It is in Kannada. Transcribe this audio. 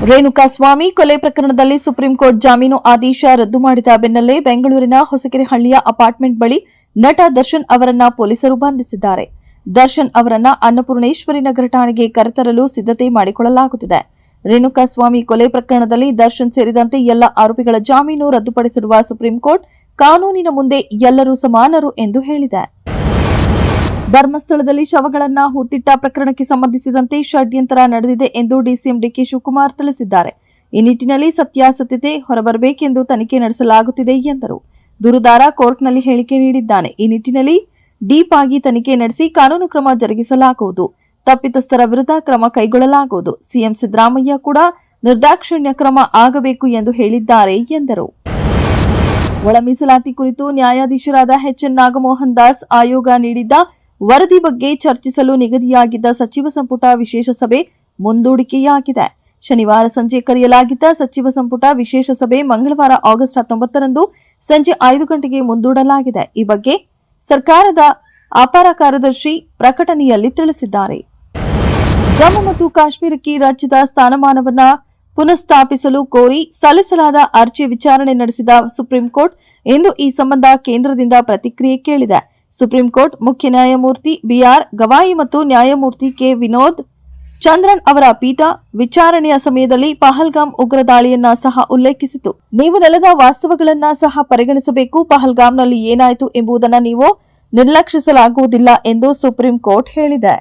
ರೇಣುಕಾಸ್ವಾಮಿ ಕೊಲೆ ಪ್ರಕರಣದಲ್ಲಿ ಸುಪ್ರೀಂ ಕೋರ್ಟ್ ಜಾಮೀನು ಆದೇಶ ರದ್ದು ಮಾಡಿದ ಬೆನ್ನಲ್ಲೇ ಬೆಂಗಳೂರಿನ ಹೊಸಕೆರೆಹಳ್ಳಿಯ ಅಪಾರ್ಟ್ಮೆಂಟ್ ಬಳಿ ನಟ ದರ್ಶನ್ ಅವರನ್ನ ಪೊಲೀಸರು ಬಂಧಿಸಿದ್ದಾರೆ. ದರ್ಶನ್ ಅವರನ್ನ ಅನ್ನಪೂರ್ಣೇಶ್ವರಿ ನಗರ ಠಾಣೆಗೆ ಕರೆತರಲು ಸಿದ್ಧತೆ ಮಾಡಿಕೊಳ್ಳಲಾಗುತ್ತಿದೆ. ರೇಣುಕಾಸ್ವಾಮಿ ಕೊಲೆ ಪ್ರಕರಣದಲ್ಲಿ ದರ್ಶನ್ ಸೇರಿದಂತೆ ಎಲ್ಲ ಆರೋಪಿಗಳ ಜಾಮೀನು ರದ್ದುಪಡಿಸಿರುವ ಸುಪ್ರೀಂ ಕೋರ್ಟ್ ಕಾನೂನಿನ ಮುಂದೆ ಎಲ್ಲರೂ ಸಮಾನರು ಎಂದು ಹೇಳಿದೆ. ಧರ್ಮಸ್ಥಳದಲ್ಲಿ ಶವಗಳನ್ನ ಹೂತಿಟ್ಟ ಪ್ರಕರಣಕ್ಕೆ ಸಂಬಂಧಿಸಿದಂತೆ ಷಡ್ಯಂತ್ರ ನಡೆದಿದೆ ಎಂದು ಡಿಸಿಎಂ ಡಿಕೆ ಶಿವಕುಮಾರ್ ತಿಳಿಸಿದ್ದಾರೆ. ಈ ನಿಟ್ಟಿನಲ್ಲಿ ಸತ್ಯಾಸತ್ಯತೆ ಹೊರಬರಬೇಕೆಂದು ತನಿಖೆ ನಡೆಸಲಾಗುತ್ತಿದೆ ಎಂದರು. ದೂರುದಾರ ಕೋರ್ಟ್ನಲ್ಲಿ ಹೇಳಿಕೆ ನೀಡಿದ್ದಾನೆ. ಈ ನಿಟ್ಟಿನಲ್ಲಿ ಡೀಪ್ ಆಗಿ ತನಿಖೆ ನಡೆಸಿ ಕಾನೂನು ಕ್ರಮ ಜರುಗಿಸಲಾಗುವುದು. ತಪ್ಪಿತಸ್ಥರ ವಿರುದ್ಧ ಕ್ರಮ ಕೈಗೊಳ್ಳಲಾಗುವುದು. ಸಿಎಂ ಸಿದ್ದರಾಮಯ್ಯ ಕೂಡ ನಿರ್ದಾಕ್ಷಿಣ್ಯ ಕ್ರಮ ಆಗಬೇಕು ಎಂದು ಹೇಳಿದ್ದಾರೆ ಎಂದರು. ಒಳ ಮೀಸಲಾತಿ ಕುರಿತು ನ್ಯಾಯಾಧೀಶರಾದ ಎಚ್ಎನ್ ನಾಗಮೋಹನ್ ದಾಸ್ ಆಯೋಗ ನೀಡಿದ್ದ ವರದಿ ಬಗ್ಗೆ ಚರ್ಚಿಸಲು ನಿಗದಿಯಾಗಿದ್ದ ಸಚಿವ ಸಂಪುಟ ವಿಶೇಷ ಸಭೆ ಮುಂದೂಡಿಕೆಯಾಗಿದೆ. ಶನಿವಾರ ಸಂಜೆ ಕರೆಯಲಾಗಿದ್ದ ಸಚಿವ ಸಂಪುಟ ವಿಶೇಷ ಸಭೆ ಮಂಗಳವಾರ ಆಗಸ್ಟ್ 19ರಂದು ಸಂಜೆ 5 ಗಂಟೆಗೆ ಮುಂದೂಡಲಾಗಿದೆ. ಈ ಬಗ್ಗೆ ಸರ್ಕಾರದ ಅಪರ ಕಾರ್ಯದರ್ಶಿ ಪ್ರಕಟಣೆಯಲ್ಲಿ ತಿಳಿಸಿದ್ದಾರೆ. ಜಮ್ಮು ಮತ್ತು ಕಾಶ್ಮೀರಕ್ಕೆ ರಾಜ್ಯದ ಸ್ಥಾನಮಾನವನ್ನು ಪುನಃಸ್ಥಾಪಿಸಲು ಕೋರಿ ಸಲ್ಲಿಸಲಾದ ಅರ್ಜಿ ವಿಚಾರಣೆ ನಡೆಸಿದ ಸುಪ್ರೀಂ ಕೋರ್ಟ್ ಇಂದು ಈ ಸಂಬಂಧ ಕೇಂದ್ರದಿಂದ ಪ್ರತಿಕ್ರಿಯೆ ಕೇಳಿದೆ. ಸುಪ್ರೀಂ ಕೋರ್ಟ್ ಮುಖ್ಯ ನ್ಯಾಯಮೂರ್ತಿ ಬಿಆರ್ ಗವಾಯಿ ಮತ್ತು ನ್ಯಾಯಮೂರ್ತಿ ಕೆ ವಿನೋದ್ ಚಂದ್ರನ್ ಅವರ ಪೀಠ ವಿಚಾರಣೆಯ ಸಮಯದಲ್ಲಿ ಪಹಲ್ಗಾಮ್ ಉಗ್ರ ದಾಳಿಯನ್ನ ಸಹ ಉಲ್ಲೇಖಿಸಿತು. ನೀವು ನೆಲದ ವಾಸ್ತವಗಳನ್ನ ಸಹ ಪರಿಗಣಿಸಬೇಕು. ಪಹಲ್ಗಾಮ್ನಲ್ಲಿ ಏನಾಯಿತು ಎಂಬುದನ್ನು ನೀವು ನಿರ್ಲಕ್ಷಿಸಲಾಗುವುದಿಲ್ಲ ಎಂದು ಸುಪ್ರೀಂ ಕೋರ್ಟ್ ಹೇಳಿದೆ.